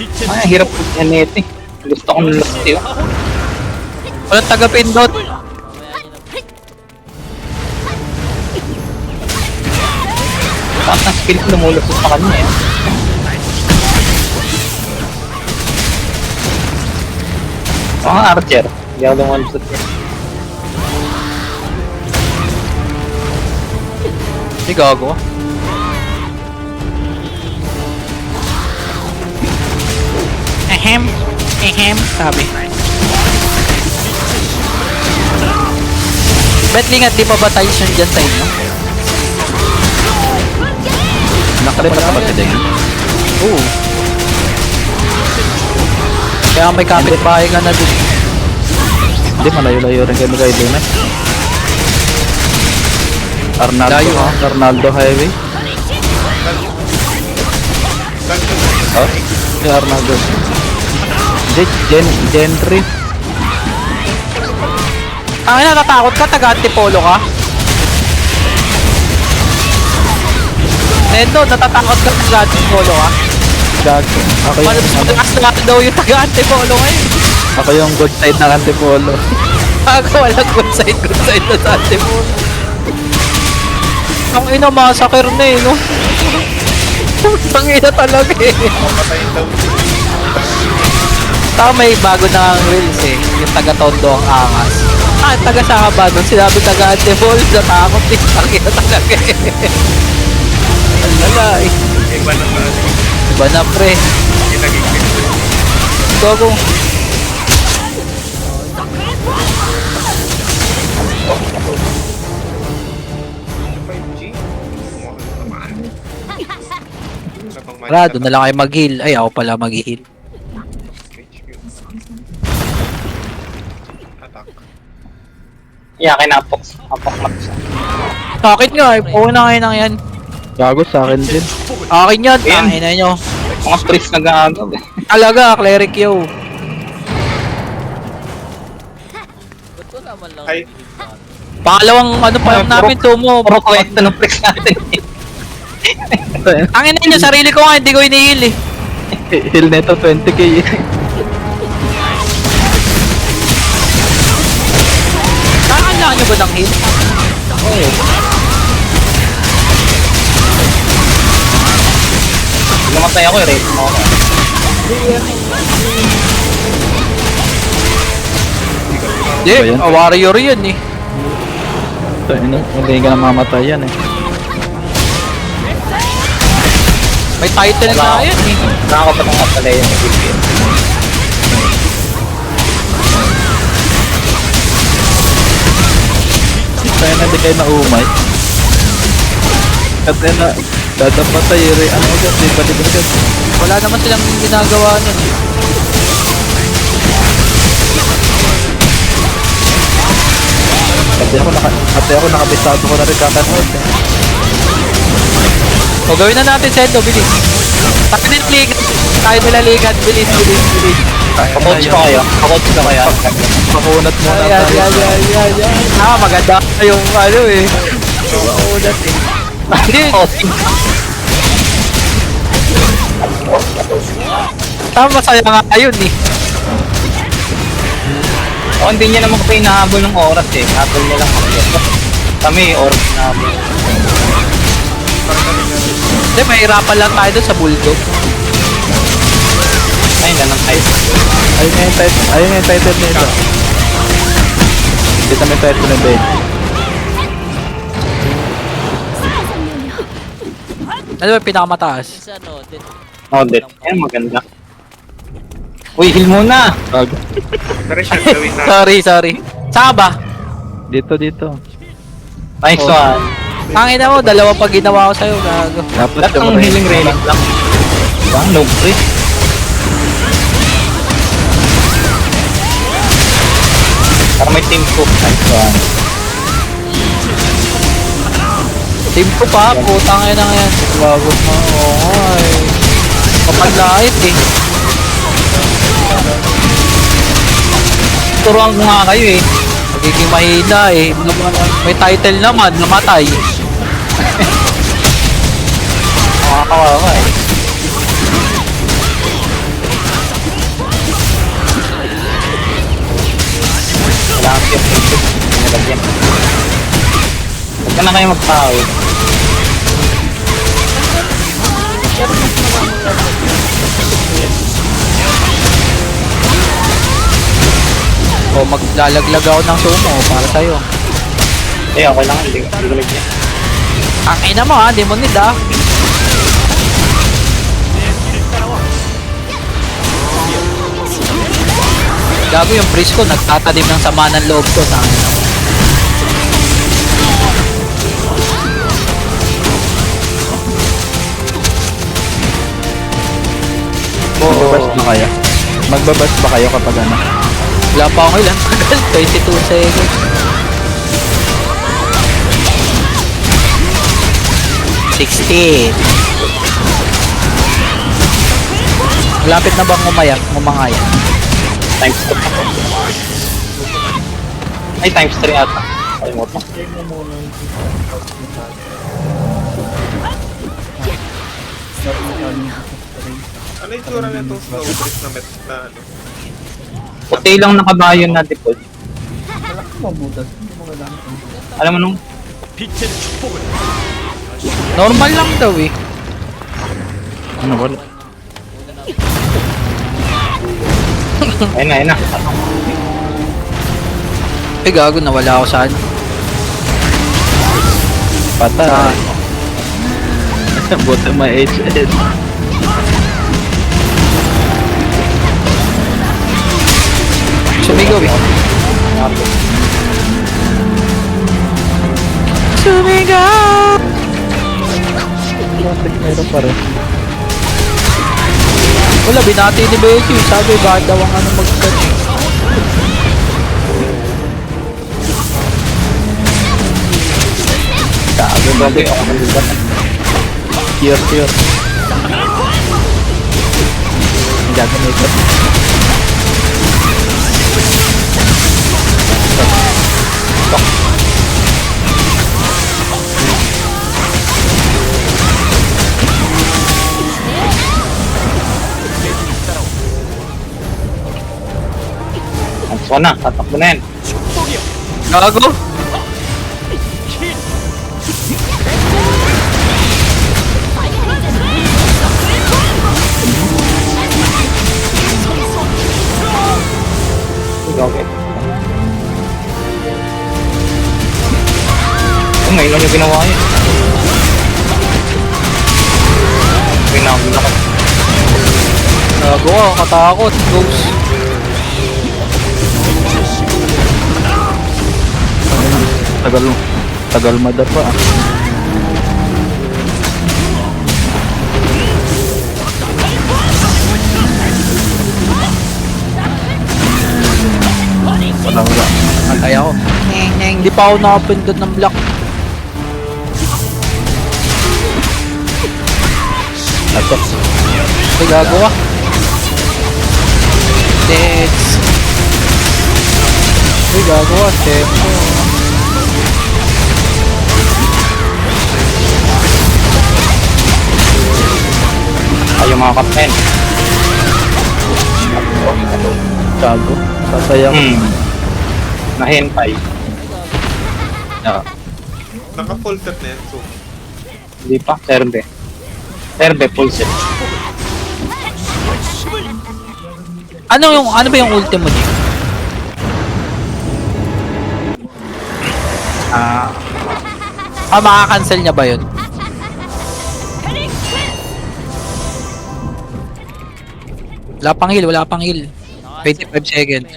Ay, hirap po yan nito eh. Gusto kong lust yun. Walang taga-pindot. Bakit ang skill ko lumulusot sa kanya eh. Ako nga archer. Hindi ako lumulusot eh. Hindi gago. Ehem, sabi. Betlingat, di pa ba tayo siya dyan sa inyo? Nakalipat ka ba si Deng? Oo. Kaya may kapitbahay ka na dun. Hindi, malayo-layo rin kami kayo doon eh. Arnaldo, Layo, ah. Arnaldo Highway. Oh, si Arnaldo. Gentry. Ay, natatakot ka? Taga-antipolo ka? Nendo, natatakot ka? Taga-antipolo ka? Gago. Mas malakas na daw yung taga-antipolo ngayon. Ako yung good side ng Antipolo. Ako walang good side na sa antipolo. Ang ina, massacre na eh, no? Ang ina talaga eh. Saka may bago na ang reels eh. Yung taga-tondo ang angas. Ah, taga-saka ba doon? Sinabi taga-antipolo, natakot eh. Ang ina talaga eh. Ang lala eh. Iba na ba? Iba na pre. Gago. Wala, doon na lang kayo mag-heal. Ay, ako pala mag-heal. Yeah, kinapok. Apok matos. Akin nga, una kayo nang yan. Gago sa akin din. Akin yan, Ayan. tangin na nyo. Mga priest na gagawin eh. Talaga, cleric yo. Ay, Pangalawang ano pa lang namin, tumo. Puro kwento ng priest natin eh. Tangin na nyo, sarili ko nga, hindi ko hinihil eh. Heal neto 20k. Kailangan nyo ba ng heal? Oo. Namatay ako eh, race mo ako. Hindi, Ba yan? warrior yan eh. So, hindi ka na mamatay yan eh. May title na yan eh. Nakakapat ng kapalay yung ibigay. Kaya na hindi kayo naumay. At na, dadapatay rin. Ano ka? Di ba di ba ka? Wala naman silang ginagawa nun. Kasi ako nakabisado ko na rin kakanood eh. O gawin na natin, Sendo, bilis. Tayo din ligat. Tayo nila ligat, bilis. Pakoach pa kayo? Pakoach pa kaya? Pakunat muna Yan. tayo. Ah, maganda yung ano eh. Maunat eh. Hindi. Tama, masaya nga yun eh. O, hindi niya naman kayo nahabol ng oras eh. Habol niya lang kami. Kami, oras nahabol. Hindi, mahirapan lang tayo doon sa bulldog. Ay, ganun tayo. Ayun nga yung title nito. Kita may title na Ben. Ano ba yung pinakamataas? Oh, dead. Ayan, maganda. Uy, heal muna! Gago. tara siya gawin na. Sorry. Saan ba? Dito. Nice one. Tangina mo, dalawa pa ginawa ko sa'yo, gago. Dapat Lahat ng rin. healing relic lang. Diba? No free. Para may team ko. Nice one. Team ko pa, putang ina nga yan. Gago mo, ay. Kapaglait eh. Turuan ko nga kayo eh. Magiging mahina eh. May title naman, namatay. Nakakawawa eh. na kayo magtao. O maglalaglag ako ng sumo para sa'yo. Eh, okay lang. Hindi ko niya. Ang ina mo ha, di mo need ah. Gago yung priest ko, nagtatanim ng sama ng loob ko sa akin. Magbabas ba kayo? Magbabas ba kayo kapag ano? Wala pa akong ilan. 22 seconds. 16. Malapit na bang umangaya? Times 3. Ay, times 3 ata. Kalimot mo. Ano yung tura na itong snow breeze na met na ano? Puti lang nakabayo na default. Alam mo nung Normal lang daw eh. Ano wala? ayun na, ayun na. Eh gago, nawala ako saan. Patay. Buta may HS. Sumigaw eh. Sumigaw! Meron pa rin. Wala, binati ni Becky. Sabi, bakit daw ang ano mag-touch? Gago, grabe ako malibat. Tier. Ang gagamit ko. Takbo na, tatakbo na yan. Gago? Okay. Oh, ngayon lang yung ginawa yun. Pinagod ako. Gago ka, katakot. Ghost. Tagal madapa ah. Wala. Matay ako. Hindi pa ako nakapindot ng block. Atok. Ay, gago ka. Dex. Ay, gago ka. Tempo. Ayaw mga kapten. Gago. Sasaya ko. Nahentay. Naka-full set na yan, so Hindi pa, serbe. Serbe, full set. Ano ba yung ultimo niya? Makaka-cancel niya ba yun? Wala pang heal. 25 seconds.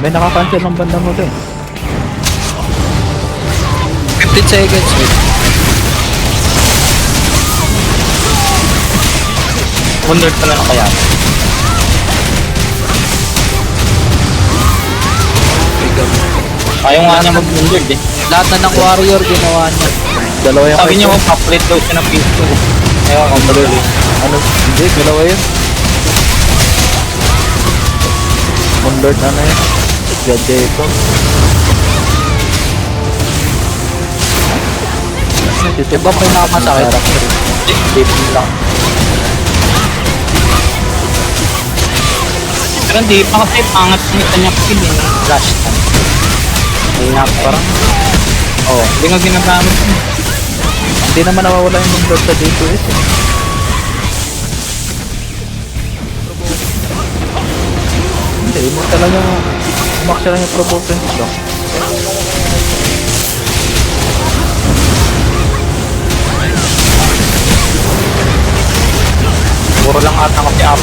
May nakakancel ng banda mo din. 15 seconds. Wonder ka na kaya. Ayaw nga niya mag-wondered eh. Lahat na ng warrior ginawa niya. Dalawa yung Sabi niya magpa-plate daw siya ng pisto. Ayaw ko, tuloy eh. Ano? Hindi, dalawa yun. Convert ano yun? Gadgeto. Diba may nakamasakit? Dito lang. Pero hindi pa kasi pangat ng kanya kill eh. Flash time. Ayun nga parang. Oh, hindi nga ginagamit yun. Hindi naman nawawala yung blood sa D2S eh. Hindi mo talaga umaksya lang yung provoke nito. Puro lang ata kasi up.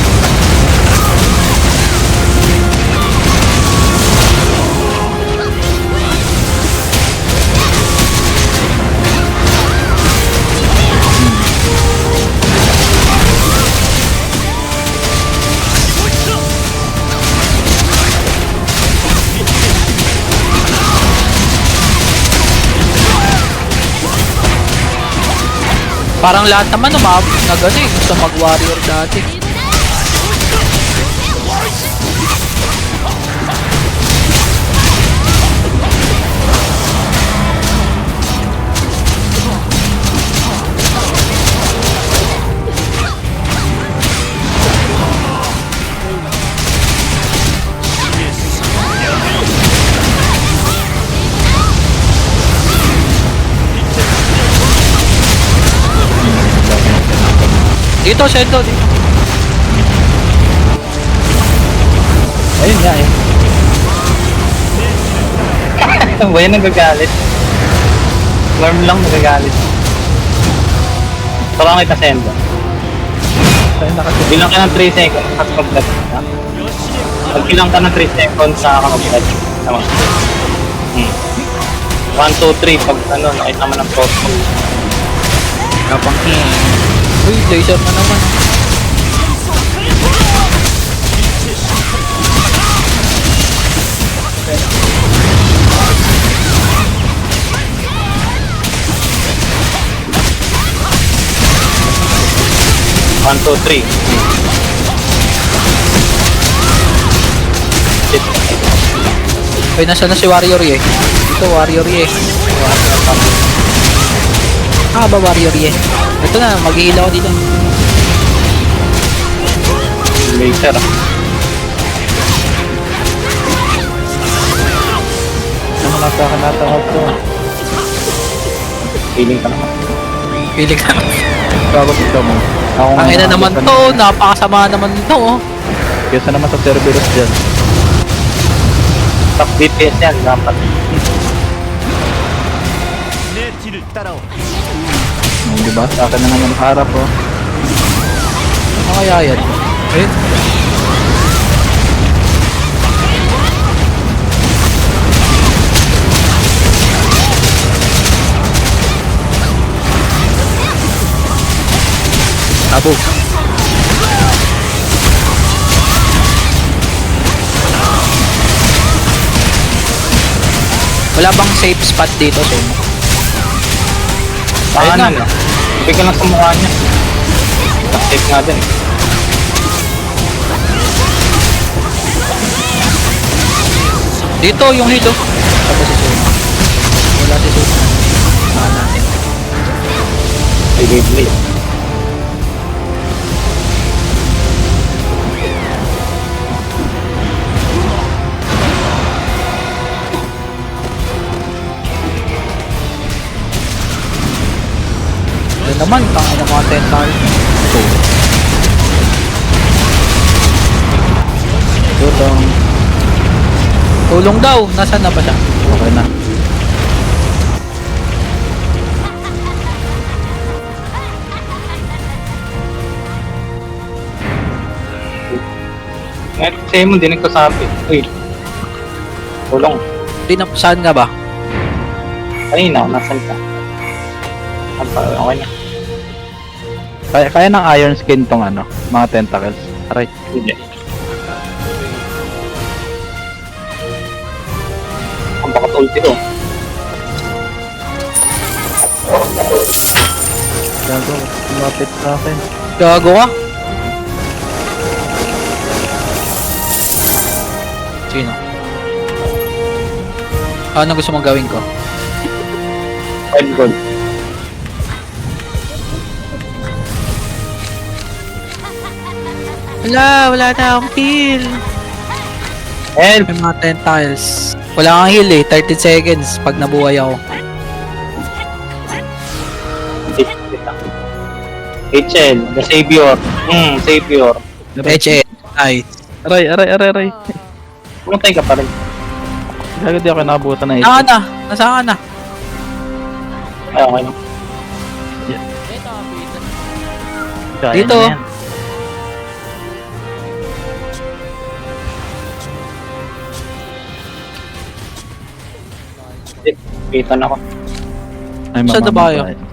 Parang lahat naman nag ano eh, gusto mag-warrior dati. Dito, Shadow, dito. Ayun nga eh. Ano ba yan nagagalit? Worm lang nagagalit. Parang kita sendo. Sa'yo na kasi. Bilang ka ng 3 seconds at pag-blood ka. Pag bilang ka ng 3 seconds sa kapag-blood. Tama. 1, 2, 3. Pag ano, nakita mo ng protocol. Kapang uy, laser na naman. One, two, three. Ay, nasa na si Warrior eh. Dito, Warrior eh. Ah, ba Warrior eh. Ito na, mag-heal ako dito. Laser. Ano nasa akin natawag to? Feeling ka naman. Pili ka. Tapos ikaw mo. Ako Ang ina naman to, napakasama naman to. Oh. Kesa naman sa Cerberus dyan. Top DPS yan, dapat. Diba? Sa akin na naman harap oh. Ano kaya yan? Ayun. Abo. Wala bang safe spot dito, Sumo? Ayun Ayun na. na. Hindi ka lang sa mukha niya. Safe nga din. Dito yung heal, oh. Tapos si Sumo. Wala si Sumo. Saan natin? Sige, please. Yan naman, tangin ng mga tentacle. Tulong. Tulong daw, nasaan na ba siya? Okay na. Ngayon, sa'yo mo, hindi nagkasabi. Uy. Tulong. Di na, saan nga ba? Kanina, nasan ka? Okay na. Kaya ng iron skin tong ano, mga tentacles. Aray. Hindi. Ang bakit ulti ko. Gago, lumapit sa akin. Gago ka? Sino? Ano gusto mong gawin ko? 5 gold. Wala na akong kill. Help! May mga tentacles. Wala kang heal eh. 30 seconds pag nabuhay ako. HL, the savior. Savior. HL. Nice. Aray. Pumatay ka pa rin. Gago di ako nakabutan na Nasaan ka na? Nasaan ka na? Ay, okay lang. Kaya Dito. na yan. Kita na ako. Ay, Saan na ba mamamatay. kayo?